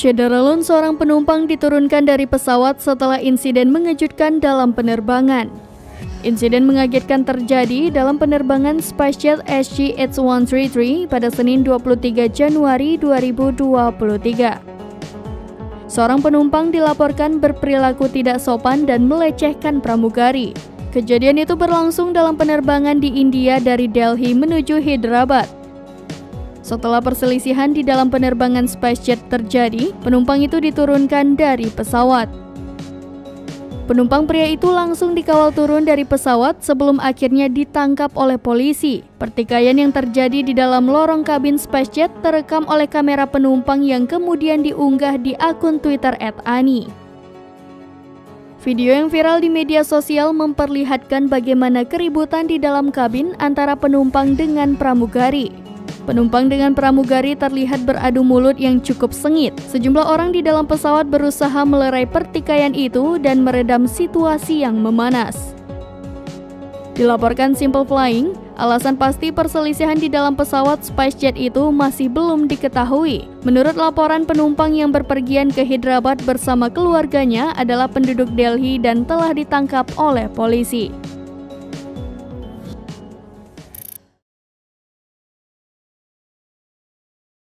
Syederalun, seorang penumpang diturunkan dari pesawat setelah insiden mengejutkan dalam penerbangan. Insiden mengagetkan terjadi dalam penerbangan SpiceJet SG-H133 pada Senin 23 Januari 2023. Seorang penumpang dilaporkan berperilaku tidak sopan dan melecehkan pramugari. Kejadian itu berlangsung dalam penerbangan di India dari Delhi menuju Hyderabad. Setelah perselisihan di dalam penerbangan SpiceJet terjadi, penumpang itu diturunkan dari pesawat. Penumpang pria itu langsung dikawal turun dari pesawat sebelum akhirnya ditangkap oleh polisi. Pertikaian yang terjadi di dalam lorong kabin SpiceJet terekam oleh kamera penumpang yang kemudian diunggah di akun Twitter @ani. Video yang viral di media sosial memperlihatkan bagaimana keributan di dalam kabin antara penumpang dengan pramugari. Penumpang dengan pramugari terlihat beradu mulut yang cukup sengit. Sejumlah orang di dalam pesawat berusaha melerai pertikaian itu dan meredam situasi yang memanas. Dilaporkan Simple Flying, alasan pasti perselisihan di dalam pesawat SpiceJet itu masih belum diketahui. Menurut laporan, penumpang yang berpergian ke Hyderabad bersama keluarganya adalah penduduk Delhi dan telah ditangkap oleh polisi.